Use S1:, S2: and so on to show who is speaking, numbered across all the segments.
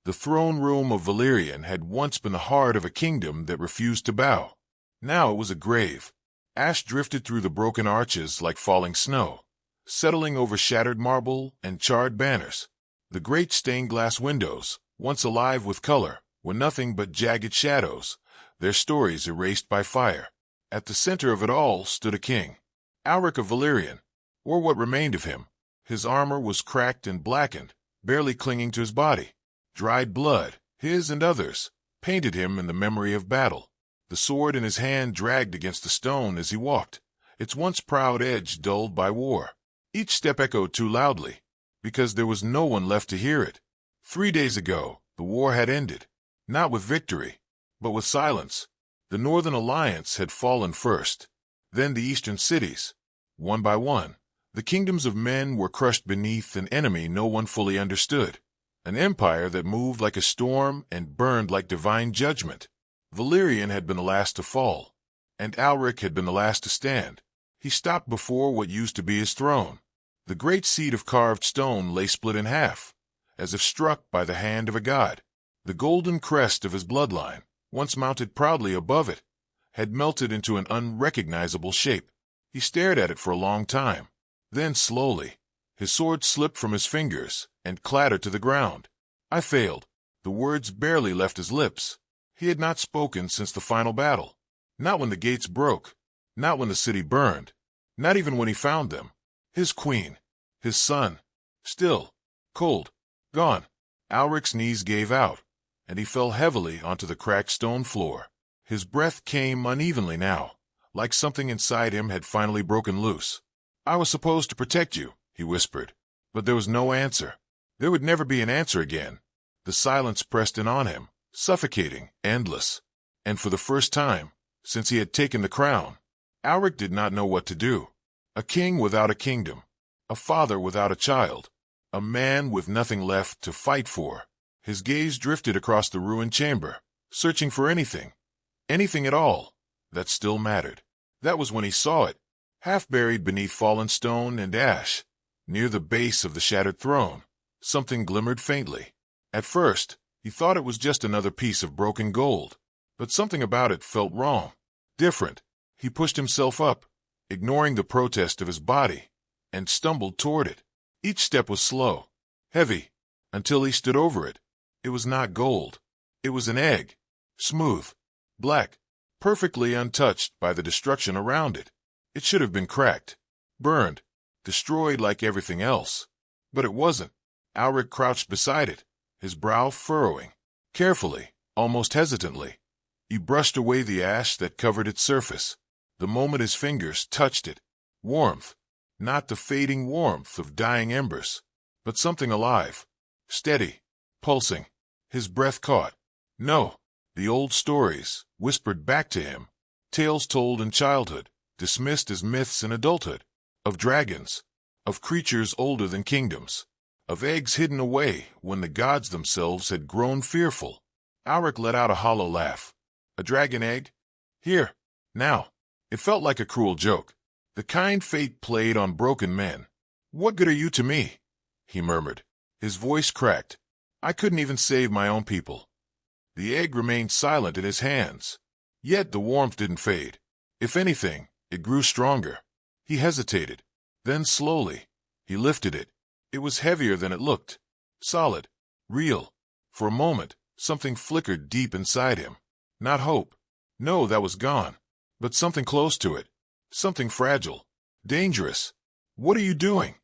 S1: The throne room of Valerian had once been the heart of a kingdom that refused to bow. Now it was a grave. Ash drifted through the broken arches like falling snow, settling over shattered marble and charred banners. The great stained-glass windows, once alive with color, were nothing but jagged shadows, their stories erased by fire. At the center of it all stood a king, Alric of Valerian, or what remained of him. His armor was cracked and blackened, barely clinging to his body. Dried blood, his and others, painted him in the memory of battle. The sword in his hand dragged against the stone as he walked, its once proud edge dulled by war. Each step echoed too loudly, because there was no one left to hear it. 3 days ago, the war had ended, not with victory, but with silence. The Northern Alliance had fallen first, then the Eastern cities. One by one, the kingdoms of men were crushed beneath an enemy no one fully understood, an empire that moved like a storm and burned like divine judgment. Valerian had been the last to fall, and Alric had been the last to stand. He stopped before what used to be his throne. The great seat of carved stone lay split in half, as if struck by the hand of a god. The golden crest of his bloodline, once mounted proudly above it, had melted into an unrecognizable shape. He stared at it for a long time. Then, slowly, his sword slipped from his fingers and clattered to the ground. I failed. The words barely left his lips. He had not spoken since the final battle. Not when the gates broke. Not when the city burned. Not even when he found them. His queen. His son. Still. Cold. Gone. Alric's knees gave out, and he fell heavily onto the cracked stone floor. His breath came unevenly now, like something inside him had finally broken loose. "I was supposed to protect you," he whispered. But there was no answer. There would never be an answer again. The silence pressed in on him, suffocating, endless. And for the first time, since he had taken the crown, Alric did not know what to do. A king without a kingdom. A father without a child. A man with nothing left to fight for. His gaze drifted across the ruined chamber, searching for anything at all, that still mattered. That was when he saw it, half buried beneath fallen stone and ash, near the base of the shattered throne. Something glimmered faintly. At first, he thought it was just another piece of broken gold, but something about it felt wrong, different. He pushed himself up, ignoring the protest of his body, and stumbled toward it. Each step was slow, heavy, until he stood over it. It was not gold. It was an egg, smooth, black, perfectly untouched by the destruction around it. It should have been cracked, burned, destroyed like everything else. But it wasn't. Alric crouched beside it, his brow furrowing. Carefully, almost hesitantly, he brushed away the ash that covered its surface. The moment his fingers touched it, warmth, not the fading warmth of dying embers, but something alive, steady, pulsing. His breath caught. No, the old stories, whispered back to him, tales told in childhood, dismissed as myths in adulthood, of dragons, of creatures older than kingdoms, of eggs hidden away when the gods themselves had grown fearful. Alric let out a hollow laugh. A dragon egg? Here, now. It felt like a cruel joke, the kind fate played on broken men. "What good are you to me?" he murmured. His voice cracked. "I couldn't even save my own people." The egg remained silent in his hands, yet the warmth didn't fade. If anything, it grew stronger. He hesitated. Then slowly, he lifted it. It was heavier than it looked. Solid. Real. For a moment, something flickered deep inside him. Not hope. No, that was gone. But something close to it. Something fragile. Dangerous. "What are you doing?"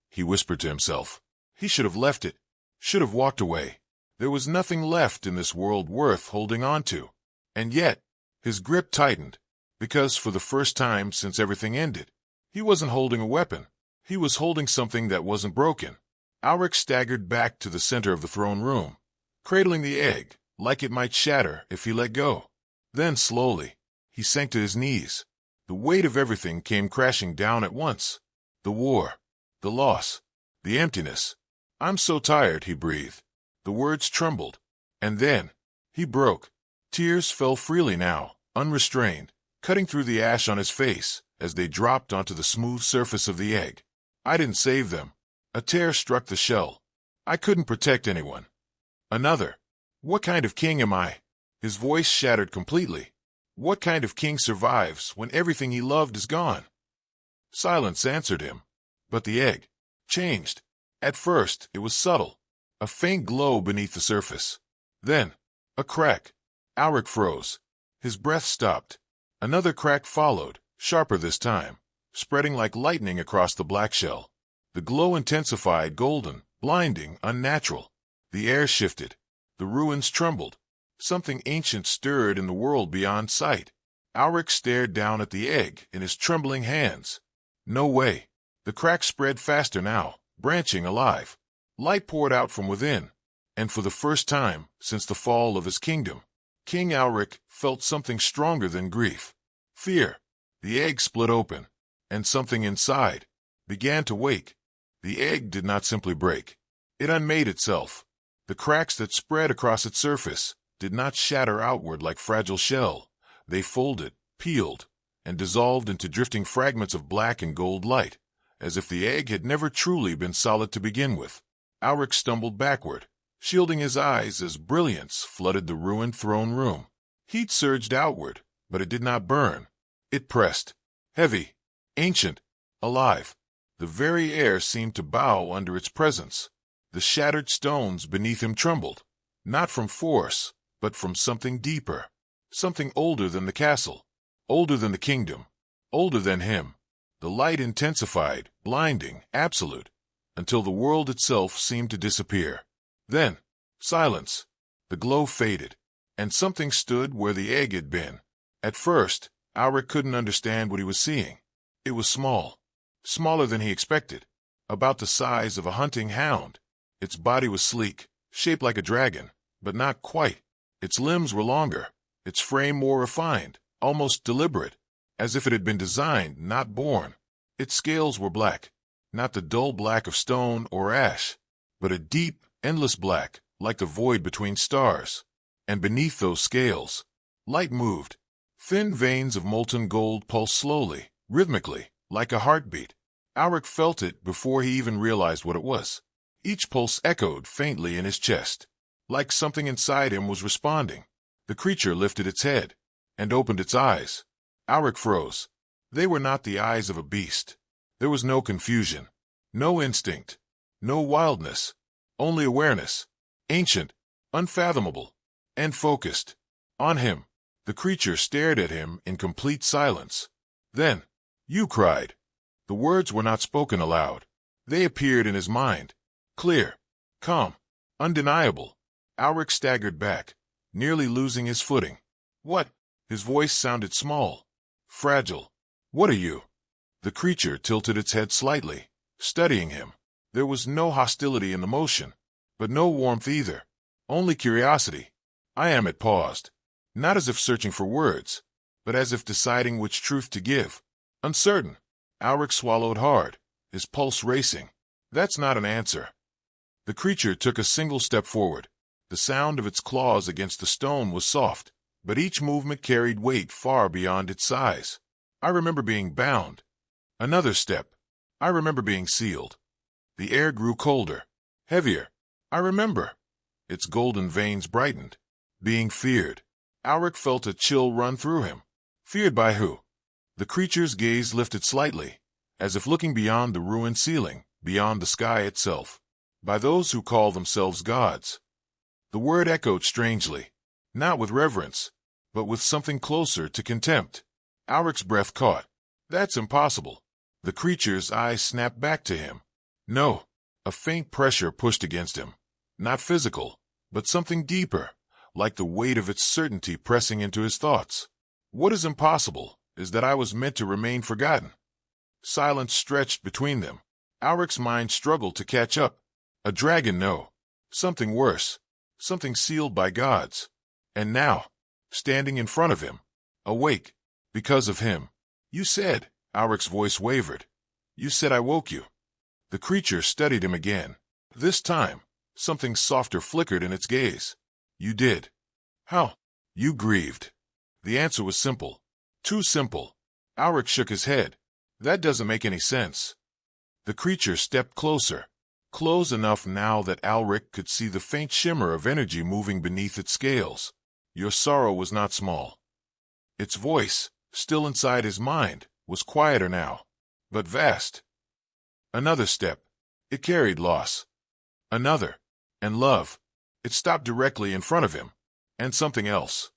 S1: he whispered to himself. He should have left it. Should have walked away. There was nothing left in this world worth holding on to. And yet, his grip tightened, because for the first time since everything ended, he wasn't holding a weapon. He was holding something that wasn't broken. Alric staggered back to the center of the throne room, cradling the egg, like it might shatter if he let go. Then slowly, he sank to his knees. The weight of everything came crashing down at once. The war, the loss, the emptiness. "I'm so tired," he breathed. The words trembled. And then, he broke. Tears fell freely now, unrestrained, cutting through the ash on his face as they dropped onto the smooth surface of the egg. "I didn't save them. A tear struck the shell. I couldn't protect anyone." Another. What kind of king am I? His voice shattered completely. What kind of king survives when everything he loved is gone? Silence answered him. But the egg changed. At first, it was subtle, a faint glow beneath the surface. Then, a crack. Alric froze. His breath stopped. Another crack followed, sharper this time, spreading like lightning across the black shell. The glow intensified, golden, blinding, unnatural. The air shifted. The ruins trembled. Something ancient stirred in the world beyond sight. Alric stared down at the egg in his trembling hands. No way. The crack spread faster now, branching alive. Light poured out from within, and for the first time since the fall of his kingdom, King Alric felt something stronger than grief. Fear. The egg split open, and something inside began to wake. The egg did not simply break. It unmade itself. The cracks that spread across its surface did not shatter outward like fragile shell. They folded, peeled, and dissolved into drifting fragments of black and gold light, as if the egg had never truly been solid to begin with. Alric stumbled backward, shielding his eyes as brilliance flooded the ruined throne room. Heat surged outward, but it did not burn. It pressed. Heavy, ancient, alive. The very air seemed to bow under its presence. The shattered stones beneath him trembled, not from force, but from something deeper. Something older than the castle, older than the kingdom, older than him. The light intensified, blinding, absolute, until the world itself seemed to disappear. Then, silence. The glow faded, and something stood where the egg had been. At first, Alric couldn't understand what he was seeing. It was small, smaller than he expected, about the size of a hunting hound. Its body was sleek, shaped like a dragon, but not quite. Its limbs were longer, its frame more refined, almost deliberate, as if it had been designed, not born. Its scales were black, not the dull black of stone or ash, but a deep, endless black, like the void between stars. And beneath those scales, light moved. Thin veins of molten gold pulsed slowly, rhythmically, like a heartbeat. Alric felt it before he even realized what it was. Each pulse echoed faintly in his chest, like something inside him was responding. The creature lifted its head and opened its eyes. Alric froze. They were not the eyes of a beast. There was no confusion, no instinct, no wildness, only awareness, ancient, unfathomable, and focused. On him, the creature stared at him in complete silence. Then, "You cried." The words were not spoken aloud. They appeared in his mind, clear, calm, undeniable. Alric staggered back, nearly losing his footing. "What?" His voice sounded small, fragile. "What are you?" The creature tilted its head slightly, studying him. There was no hostility in the motion, but no warmth either, only curiosity. It paused, not as if searching for words, but as if deciding which truth to give. Uncertain. Alric swallowed hard, his pulse racing. "That's not an answer." The creature took a single step forward. The sound of its claws against the stone was soft, but each movement carried weight far beyond its size. "I remember being bound." Another step. "I remember being sealed." The air grew colder, heavier. "I remember." Its golden veins brightened. "Being feared." Alric felt a chill run through him. Feared by who? The creature's gaze lifted slightly, as if looking beyond the ruined ceiling, beyond the sky itself. "By those who call themselves gods." The word echoed strangely, not with reverence, but with something closer to contempt. Alric's breath caught. "That's impossible." The creature's eyes snapped back to him. "No." A faint pressure pushed against him. Not physical, but something deeper, like the weight of its certainty pressing into his thoughts. "What is impossible is that I was meant to remain forgotten." Silence stretched between them. Alric's mind struggled to catch up. A dragon, no. Something worse. Something sealed by gods. And now, standing in front of him, awake, because of him. "You said," Alric's voice wavered. "You said I woke you." The creature studied him again. This time, something softer flickered in its gaze. "You did." "How?" "You grieved." The answer was simple. Too simple. Alric shook his head. "That doesn't make any sense." The creature stepped closer. close enough now that Alric could see the faint shimmer of energy moving beneath its scales. Your sorrow was not small. Its voice, still inside his mind, was quieter now, but vast. Another step. It carried loss. Another. And love. It stopped directly in front of him. And something else.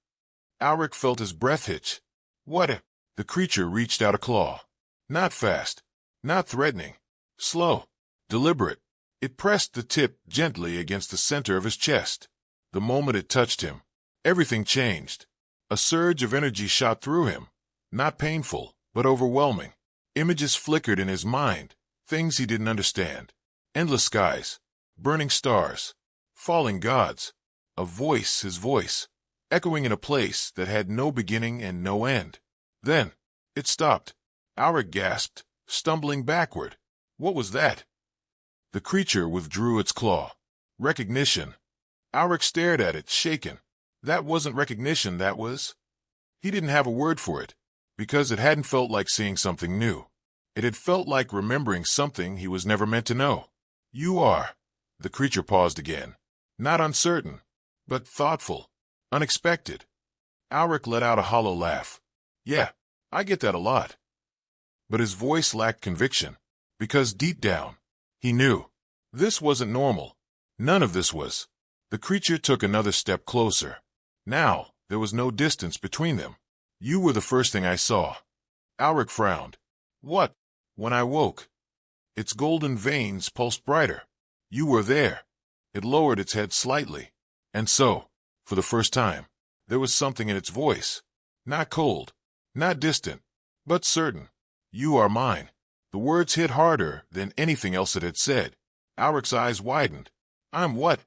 S1: Alric felt his breath hitch. What a... The creature reached out a claw. Not fast. Not threatening. Slow. Deliberate. It pressed the tip gently against the center of his chest. The moment it touched him, everything changed. A surge of energy shot through him. Not painful, but overwhelming. Images flickered in his mind. Things he didn't understand. Endless skies. Burning stars. Falling gods. A voice, his voice, echoing in a place that had no beginning and no end. Then, it stopped. Alric gasped, stumbling backward. What was that? The creature withdrew its claw. Recognition. Alric stared at it, shaken. That wasn't recognition, that was... He didn't have a word for it, because it hadn't felt like seeing something new. It had felt like remembering something he was never meant to know. You are... The creature paused again. Not uncertain, but thoughtful. Unexpected. Alric let out a hollow laugh. Yeah, I get that a lot. But his voice lacked conviction, because deep down, he knew. This wasn't normal. None of this was. The creature took another step closer. Now, there was no distance between them. You were the first thing I saw. Alric frowned. What? When I woke. Its golden veins pulsed brighter. You were there. It lowered its head slightly. And so, for the first time, there was something in its voice. Not cold, not distant, but certain. You are mine. The words hit harder than anything else it had said. Alric's eyes widened. I'm what?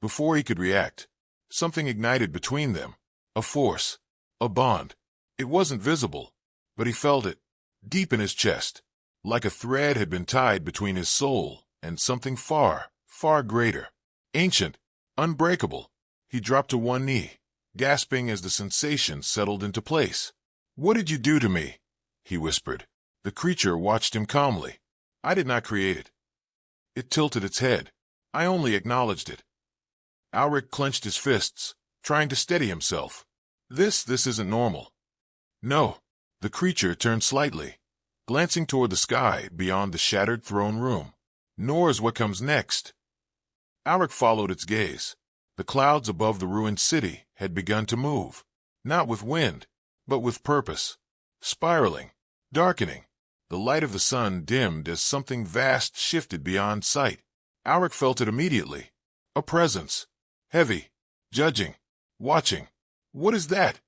S1: Before he could react, something ignited between them. A force. A bond. It wasn't visible, but he felt it, deep in his chest, like a thread had been tied between his soul and something far, far greater. Ancient, unbreakable. He dropped to one knee, gasping as the sensation settled into place. What did you do to me? He whispered. The creature watched him calmly. I did not create it. It tilted its head. I only acknowledged it. Alric clenched his fists, trying to steady himself. This isn't normal. No. The creature turned slightly, glancing toward the sky beyond the shattered throne room. Nor is what comes next. Alric followed its gaze. The clouds above the ruined city had begun to move, not with wind, but with purpose. Spiraling, darkening. The light of the sun dimmed as something vast shifted beyond sight. Alric felt it immediately. A presence. Heavy. Judging. Watching. What is that?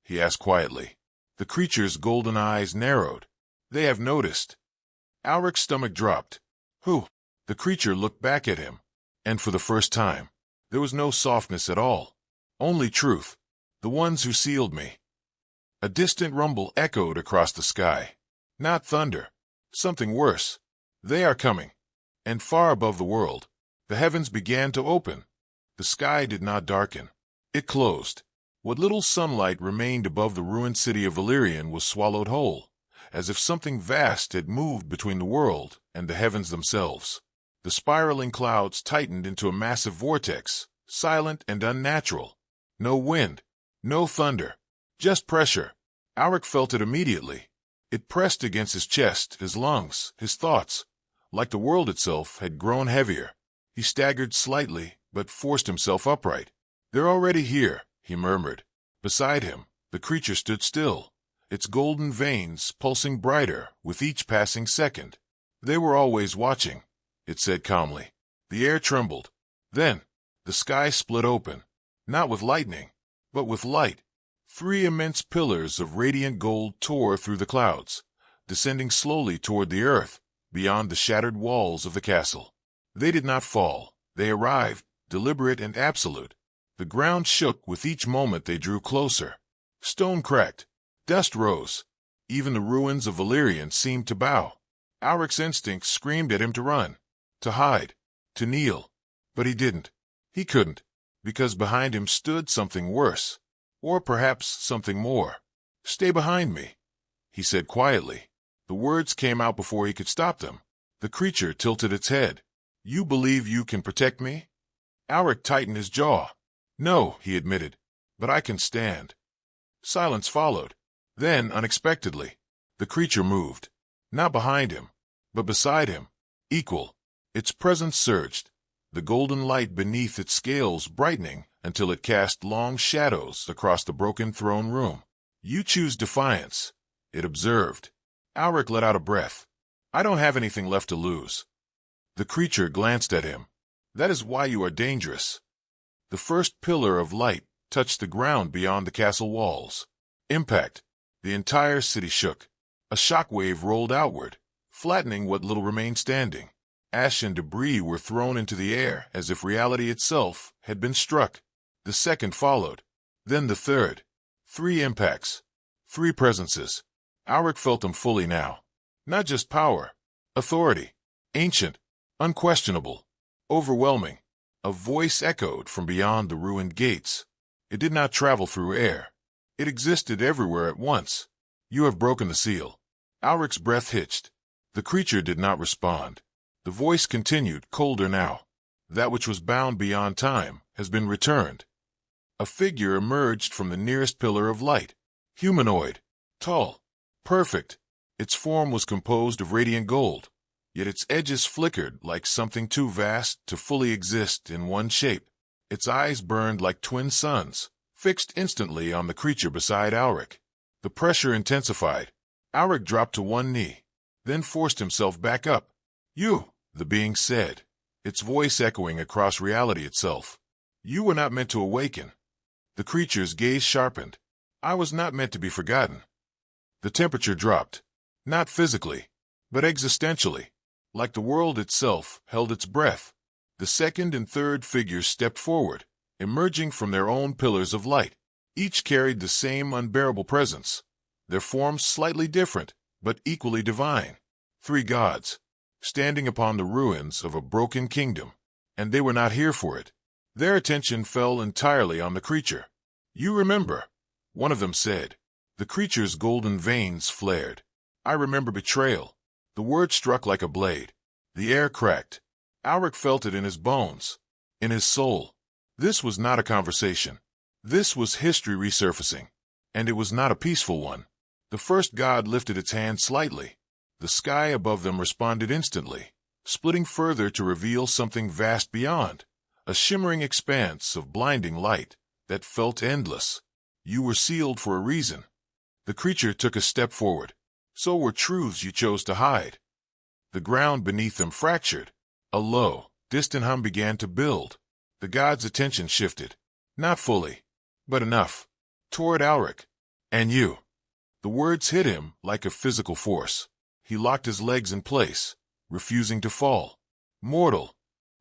S1: He asked quietly. The creature's golden eyes narrowed. They have noticed. Alric's stomach dropped. Who? The creature looked back at him. And for the first time, there was no softness at all. Only truth. The ones who sealed me. A distant rumble echoed across the sky. Not thunder. Something worse. They are coming. And far above the world, the heavens began to open. The sky did not darken. It closed. What little sunlight remained above the ruined city of Valyrian was swallowed whole, as if something vast had moved between the world and the heavens themselves. The spiraling clouds tightened into a massive vortex, silent and unnatural. No wind, no thunder, just pressure. Alric felt it immediately. It pressed against his chest, his lungs, his thoughts. Like the world itself had grown heavier. He staggered slightly, but forced himself upright. They're already here, he murmured. Beside him, the creature stood still, its golden veins pulsing brighter with each passing second. They were always watching, it said calmly. The air trembled. Then, the sky split open, not with lightning, but with light. 3 immense pillars of radiant gold tore through the clouds, descending slowly toward the earth, beyond the shattered walls of the castle. They did not fall. They arrived, deliberate and absolute. The ground shook with each moment they drew closer. Stone cracked. Dust rose. Even the ruins of Valyrian seemed to bow. Alric's instinct screamed at him to run, to hide, to kneel. But he didn't. He couldn't, because behind him stood something worse. Or perhaps something more. Stay behind me, he said quietly. The words came out before he could stop them. The creature tilted its head. You believe you can protect me? Alric tightened his jaw. No, he admitted, but I can stand. Silence followed. Then, unexpectedly, the creature moved. Not behind him, but beside him. Equal. Its presence surged, the golden light beneath its scales brightening until it cast long shadows across the broken throne room. You choose defiance, it observed. Alric let out a breath. I don't have anything left to lose. The creature glanced at him. That is why you are dangerous. The first pillar of light touched the ground beyond the castle walls. Impact. The entire city shook. A shockwave rolled outward, flattening what little remained standing. Ash and debris were thrown into the air as if reality itself had been struck. The second followed. Then the third. 3 impacts. 3 presences. Alric felt them fully now. Not just power. Authority. Ancient. Unquestionable. Overwhelming. A voice echoed from beyond the ruined gates. It did not travel through air. It existed everywhere at once. You have broken the seal. Alric's breath hitched. The creature did not respond. The voice continued, colder now. That which was bound beyond time has been returned. A figure emerged from the nearest pillar of light. Humanoid. Tall. Perfect. Its form was composed of radiant gold, yet its edges flickered like something too vast to fully exist in one shape. Its eyes burned like twin suns, fixed instantly on the creature beside Alric. The pressure intensified. Alric dropped to one knee, then forced himself back up. You, the being said, its voice echoing across reality itself. You were not meant to awaken. The creature's gaze sharpened. I was not meant to be forgotten. The temperature dropped, not physically, but existentially, like the world itself held its breath. The second and third figures stepped forward, emerging from their own pillars of light. Each carried the same unbearable presence, their forms slightly different, but equally divine. 3 gods, standing upon the ruins of a broken kingdom, and they were not here for it. Their attention fell entirely on the creature. You remember, one of them said. The creature's golden veins flared. I remember betrayal. The word struck like a blade. The air cracked. Alric felt it in his bones, in his soul. This was not a conversation. This was history resurfacing, and it was not a peaceful one. The first god lifted its hand slightly. The sky above them responded instantly, splitting further to reveal something vast beyond, a shimmering expanse of blinding light that felt endless. You were sealed for a reason. The creature took a step forward. So were truths you chose to hide. The ground beneath them fractured. A low, distant hum began to build. The god's attention shifted. Not fully, but enough. Toward Alric. And you. The words hit him like a physical force. He locked his legs in place, refusing to fall. Mortal.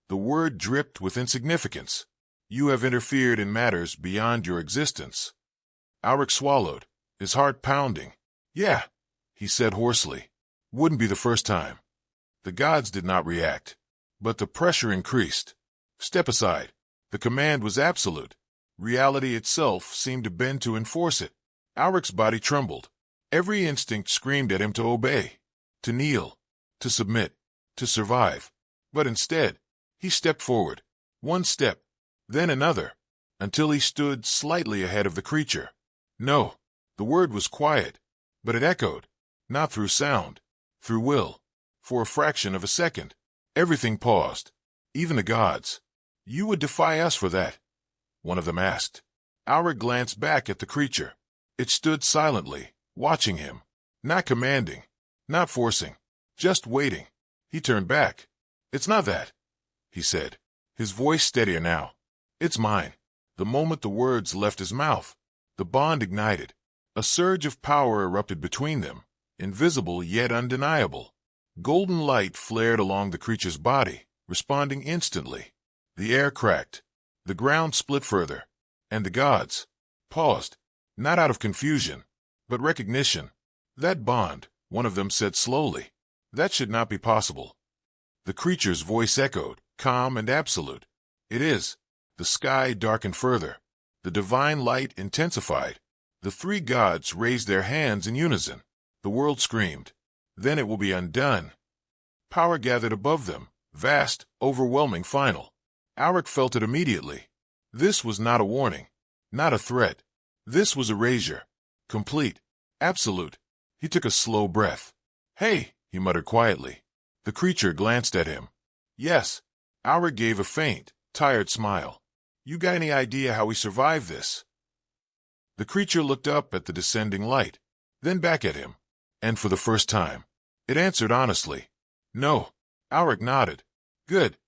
S1: The word dripped with insignificance. You have interfered in matters beyond your existence. Alric swallowed, his heart pounding. Yeah, he said hoarsely. Wouldn't be the first time. The gods did not react, but the pressure increased. Step aside. The command was absolute. Reality itself seemed to bend to enforce it. Alric's body trembled. Every instinct screamed at him to obey, to kneel, to submit, to survive. But instead, he stepped forward. One step, then another, until he stood slightly ahead of the creature. No, the word was quiet, but it echoed, not through sound, through will. For a fraction of a second, everything paused, even the gods. You would defy us for that? One of them asked. Alric glanced back at the creature. It stood silently, watching him, not commanding, not forcing, just waiting. He turned back. It's not that, he said, his voice steadier now. It's mine. The moment the words left his mouth, the bond ignited. A surge of power erupted between them, invisible yet undeniable. Golden light flared along the creature's body, responding instantly. The air cracked. The ground split further. And the gods paused, not out of confusion, but recognition. That bond, one of them said slowly. That should not be possible. The creature's voice echoed, calm and absolute. It is. The sky darkened further. The divine light intensified. The 3 gods raised their hands in unison. The world screamed. Then it will be undone. Power gathered above them, Vast, overwhelming final. Alric felt it immediately. This was not a warning. Not a threat. This was erasure. Complete. Absolute. He took a slow breath. "Hey," he muttered quietly. The creature glanced at him. "Yes." Alric gave a faint, tired smile. "You got any idea how we survived this?" The creature looked up at the descending light, then back at him. And for the first time, it answered honestly. "No." Alric nodded. "Good."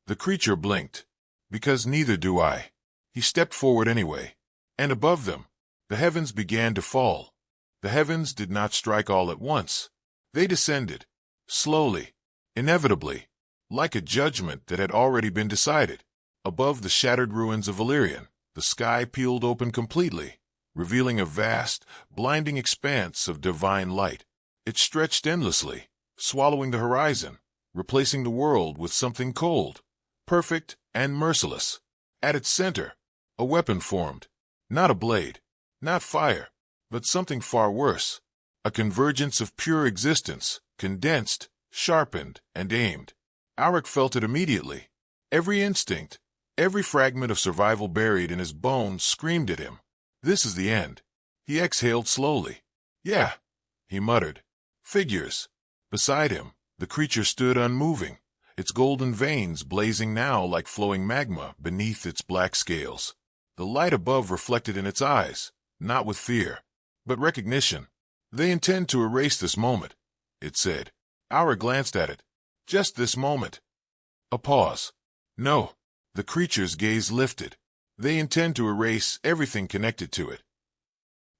S1: The creature blinked. "Because neither do I." He stepped forward anyway. And above them, the heavens began to fall. The heavens did not strike all at once. They descended. Slowly. Inevitably. Like a judgment that had already been decided. Above the shattered ruins of Valyrian, the sky peeled open completely, revealing a vast, blinding expanse of divine light. It stretched endlessly, swallowing the horizon, replacing the world with something cold, perfect, and merciless. At its center, a weapon formed. Not a blade, not fire, but something far worse. A convergence of pure existence, condensed, sharpened, and aimed. Alric felt it immediately. Every instinct, every fragment of survival buried in his bones screamed at him. This is the end. He exhaled slowly. "Yeah," he muttered. Figures. Beside him, the creature stood unmoving, its golden veins blazing now like flowing magma beneath its black scales. The light above reflected in its eyes, not with fear, but recognition. "They intend to erase this moment," it said. Aura glanced at it. "Just this moment." A pause. "No." The creature's gaze lifted. "They intend to erase everything connected to it."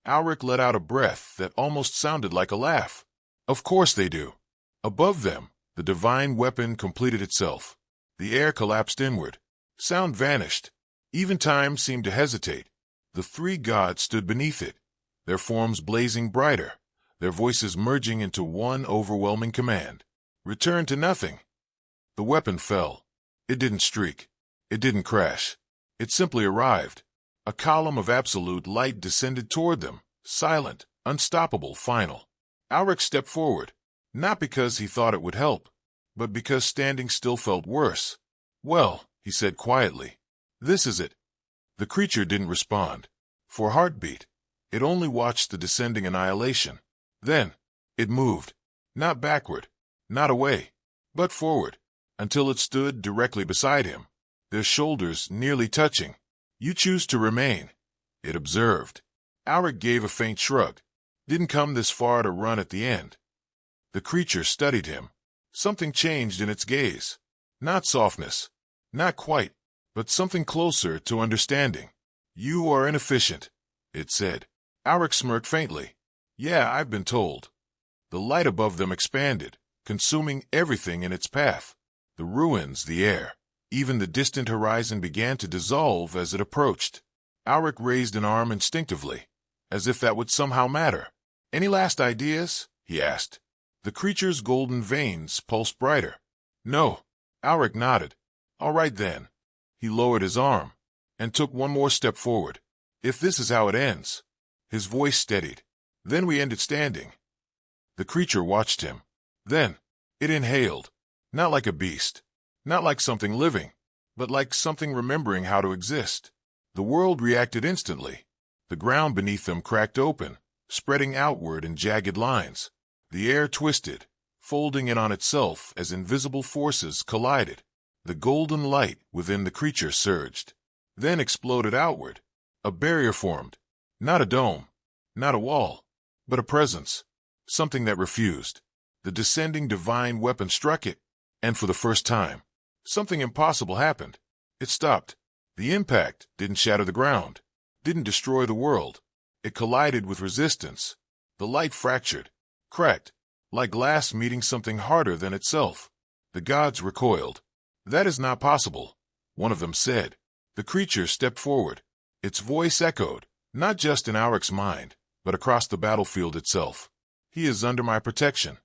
S1: Alric let out a breath that almost sounded like a laugh. "Of course they do." Above them, the divine weapon completed itself. The air collapsed inward. Sound vanished. Even time seemed to hesitate. The three gods stood beneath it, their forms blazing brighter, their voices merging into one overwhelming command. "Return to nothing." The weapon fell. It didn't streak. It didn't crash. It simply arrived. A column of absolute light descended toward them, silent, unstoppable, final. Alric stepped forward, not because he thought it would help, but because standing still felt worse. "Well," he said quietly, "this is it." The creature didn't respond. For a heartbeat, it only watched the descending annihilation. Then, it moved. Not backward, not away, but forward, until it stood directly beside him, their shoulders nearly touching. "You choose to remain," it observed. Alric gave a faint shrug. Didn't come this far to run at the end. The creature studied him. Something changed in its gaze. Not softness. Not quite. But something closer to understanding. "You are inefficient," it said. Alric smirked faintly. "Yeah, I've been told." The light above them expanded, consuming everything in its path. The ruins, the air, even the distant horizon began to dissolve as it approached. Alric raised an arm instinctively, as if that would somehow matter. "Any last ideas?" he asked. The creature's golden veins pulsed brighter. "No." Alric nodded. "All right then." He lowered his arm and took one more step forward. "If this is how it ends." His voice steadied. "Then we end it standing." The creature watched him. Then, it inhaled. Not like a beast. Not like something living. But like something remembering how to exist. The world reacted instantly. The ground beneath them cracked open, spreading outward in jagged lines. The air twisted, folding in on itself as invisible forces collided. The golden light within the creature surged, then exploded outward. A barrier formed. Not a dome, not a wall, but a presence. Something that refused. The descending divine weapon struck it, and for the first time, something impossible happened. It stopped. The impact didn't shatter the ground, didn't destroy the world. It collided with resistance. The light fractured, cracked, like glass meeting something harder than itself. The gods recoiled. "That is not possible," one of them said. The creature stepped forward. Its voice echoed, not just in Auric's mind, but across the battlefield itself. "He is under my protection."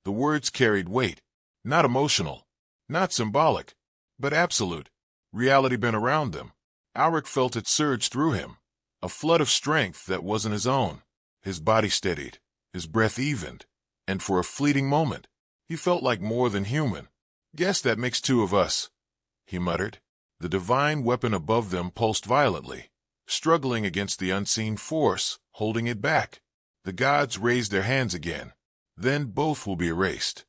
S1: The words carried weight, not emotional, not symbolic, but absolute. Reality bent around them. Auric felt it surge through him, a flood of strength that wasn't his own. His body steadied, his breath evened, and for a fleeting moment, he felt like more than human. Guess that makes two of us, he muttered. The divine weapon above them pulsed violently, struggling against the unseen force, holding it back. The gods raised their hands again. Then both will be erased.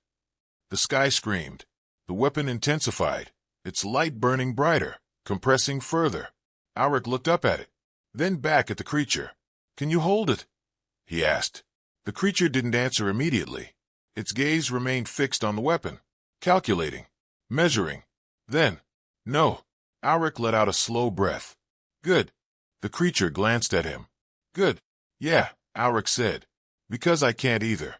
S1: The sky screamed. The weapon intensified, its light burning brighter, compressing further. Alric looked up at it, then back at the creature. "Can you hold it?" he asked. The creature didn't answer immediately. Its gaze remained fixed on the weapon, calculating, measuring. Then, "No." Alric let out a slow breath. "Good." The creature glanced at him. "Good. Yeah," Alric said. "Because I can't either."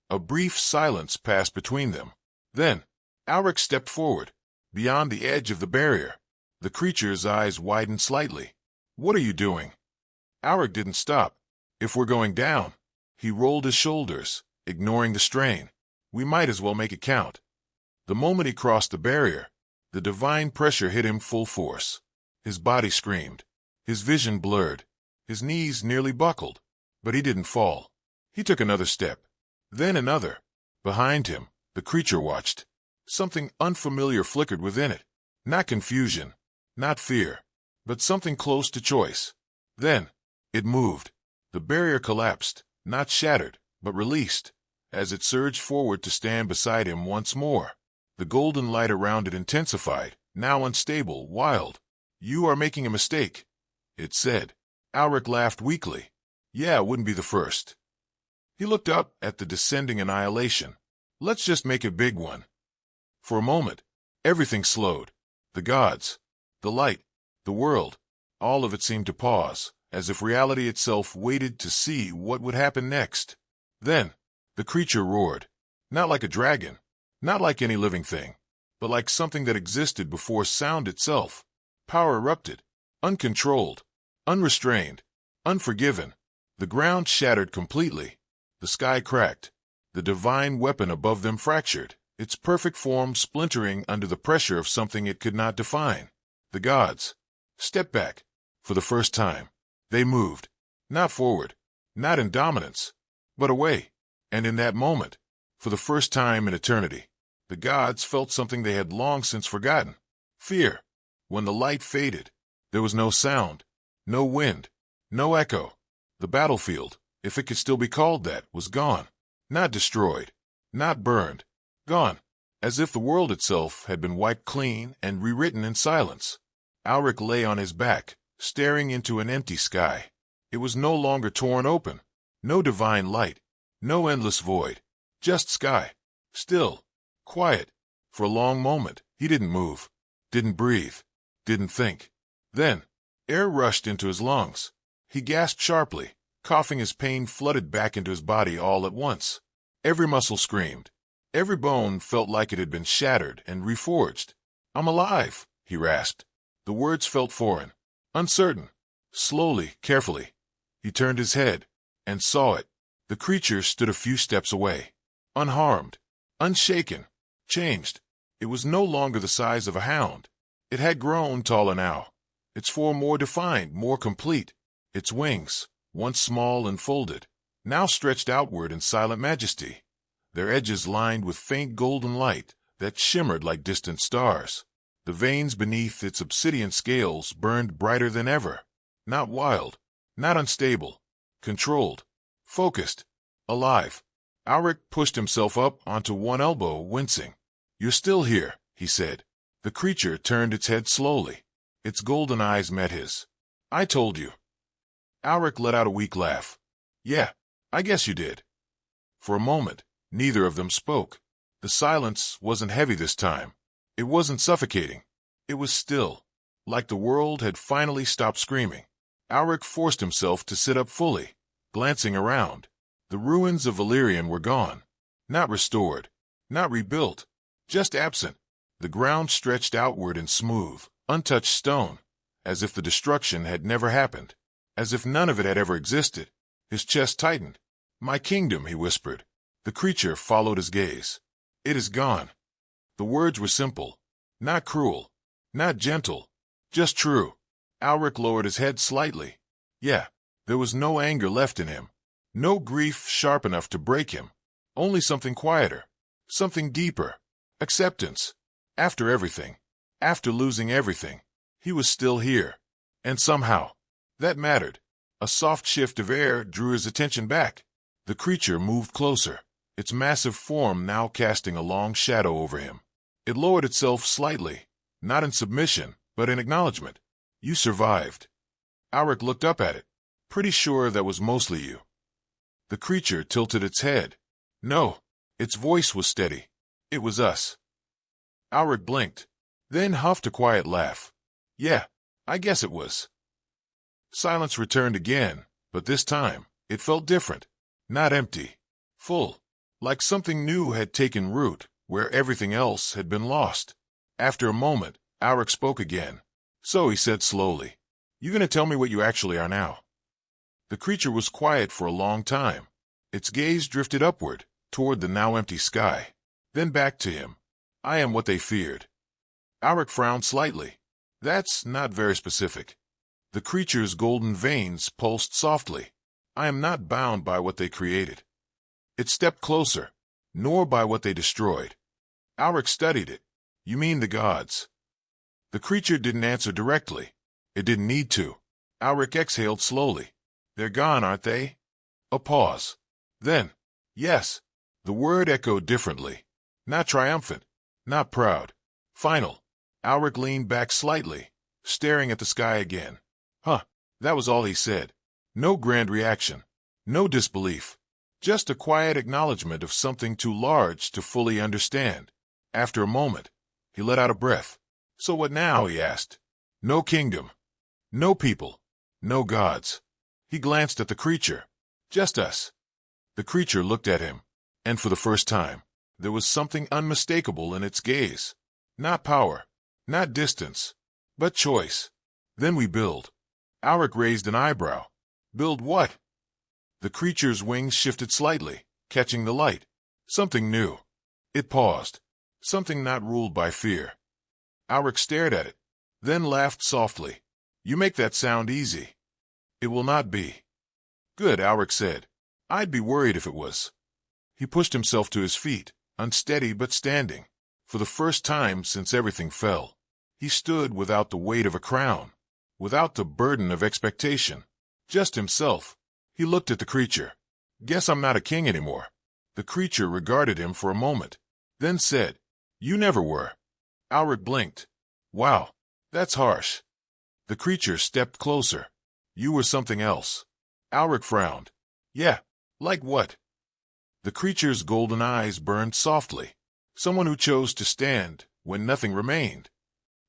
S1: A brief silence passed between them. Then, Alric stepped forward, beyond the edge of the barrier. The creature's eyes widened slightly. "What are you doing?" Alric didn't stop. "If we're going down," he rolled his shoulders, ignoring the strain. "We might as well make it count." The moment he crossed the barrier, the divine pressure hit him full force. His body screamed. His vision blurred. His knees nearly buckled. But he didn't fall. He took another step. Then another. Behind him, the creature watched. Something unfamiliar flickered within it. Not confusion, not fear, but something close to choice. Then, it moved. The barrier collapsed, not shattered, but released, as it surged forward to stand beside him once more. The golden light around it intensified, now unstable, wild. "You are making a mistake," it said. Alric laughed weakly. "Yeah, it wouldn't be the first." He looked up at the descending annihilation. "Let's just make a big one." For a moment, everything slowed. The gods, the light, the world, all of it seemed to pause, as if reality itself waited to see what would happen next. Then, the creature roared. Not like a dragon, not like any living thing, but like something that existed before sound itself. Power erupted, uncontrolled, unrestrained, unforgiven. The ground shattered completely. The sky cracked. The divine weapon above them fractured, its perfect form splintering under the pressure of something it could not define. The gods stepped back. For the first time, they moved. Not forward, not in dominance, but away. And in that moment, for the first time in eternity, the gods felt something they had long since forgotten. Fear. When the light faded, there was no sound, no wind, no echo. The battlefield, if it could still be called that, was gone. Not destroyed, not burned. Gone, as if the world itself had been wiped clean and rewritten in silence. Alric lay on his back, staring into an empty sky. It was no longer torn open. No divine light. No endless void. Just sky. Still. Quiet. For a long moment, he didn't move. Didn't breathe. Didn't think. Then, air rushed into his lungs. He gasped sharply, coughing as pain flooded back into his body all at once. Every muscle screamed. Every bone felt like it had been shattered and reforged. "I'm alive," he rasped. The words felt foreign, uncertain. Slowly, carefully, he turned his head and saw it. The creature stood a few steps away, unharmed, unshaken, changed. It was no longer the size of a hound. It had grown taller now, its form more defined, more complete. Its wings, once small and folded, now stretched outward in silent majesty, their edges lined with faint golden light that shimmered like distant stars. The veins beneath its obsidian scales burned brighter than ever. Not wild, not unstable, controlled, focused, alive. Alric pushed himself up onto one elbow, wincing. "You're still here," he said. The creature turned its head slowly. Its golden eyes met his. "I told you." Alric let out a weak laugh. "Yeah, I guess you did." For a moment, neither of them spoke. The silence wasn't heavy this time. It wasn't suffocating. It was still, like the world had finally stopped screaming. Alric forced himself to sit up fully, glancing around. The ruins of Valyrian were gone. Not restored, not rebuilt, just absent. The ground stretched outward in smooth, untouched stone, as if the destruction had never happened, as if none of it had ever existed. His chest tightened. "My kingdom," he whispered. The creature followed his gaze. "It is gone." The words were simple, not cruel, not gentle, just true. Alric lowered his head slightly. Yeah, there was no anger left in him, no grief sharp enough to break him, only something quieter, something deeper, Acceptance. After everything, after losing everything, he was still here. And somehow, that mattered. A soft shift of air drew his attention back. The creature moved closer, its massive form now casting a long shadow over him. It lowered itself slightly, not in submission, but in acknowledgement. You survived. Alric looked up at it. Pretty sure that was mostly you. The creature tilted its head. No. Its voice was steady. It was us. Alric blinked, then huffed a quiet laugh. Yeah, I guess it was. Silence returned again, but this time, it felt different. Not empty. Full. Like something new had taken root, where everything else had been lost. After a moment, Alric spoke again. So he said slowly, "You gonna tell me what you actually are now?" The creature was quiet for a long time. Its gaze drifted upward, toward the now empty sky. Then back to him. "I am what they feared." Alric frowned slightly. That's not very specific. The creature's golden veins pulsed softly. "I am not bound by what they created." It stepped closer, nor by what they destroyed. Alric studied it. "You mean the gods?" The creature didn't answer directly. It didn't need to. Alric exhaled slowly. "They're gone, aren't they?" A pause. Then, "Yes." The word echoed differently. Not triumphant, not proud. Final. Alric leaned back slightly, staring at the sky again. Huh, that was all he said. No grand reaction. No disbelief. Just a quiet acknowledgement of something too large to fully understand. After a moment, he let out a breath. "So what now?" he asked. "No kingdom. No people. No gods." He glanced at the creature. "Just us." The creature looked at him, and for the first time, there was something unmistakable in its gaze. Not power, not distance, but choice. "Then we build." Alric raised an eyebrow. "Build what?" The creature's wings shifted slightly, catching the light. Something new. It paused. Something not ruled by fear. Alric stared at it, then laughed softly. "You make that sound easy." "It will not be." "Good," Alric said. "I'd be worried if it was." He pushed himself to his feet, unsteady but standing. For the first time since everything fell, he stood without the weight of a crown, without the burden of expectation. Just himself. He looked at the creature. "Guess I'm not a king anymore." The creature regarded him for a moment, then said, "You never were." Alric blinked. "Wow, that's harsh." The creature stepped closer. "You were something else." Alric frowned. "Yeah, like what?" The creature's golden eyes burned softly. "Someone who chose to stand when nothing remained."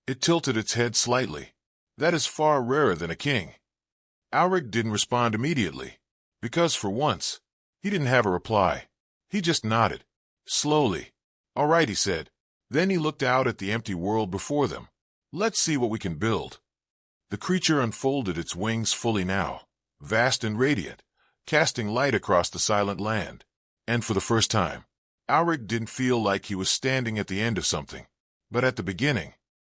S1: It tilted its head slightly. "That is far rarer than a king." Alric didn't respond immediately, because for once, he didn't have a reply. He just nodded. Slowly. "All right," he said. Then he looked out at the empty world before them. "Let's see what we can build." The creature unfolded its wings fully now, vast and radiant, casting light across the silent land. And for the first time, Alric didn't feel like he was standing at the end of something, but at the beginning.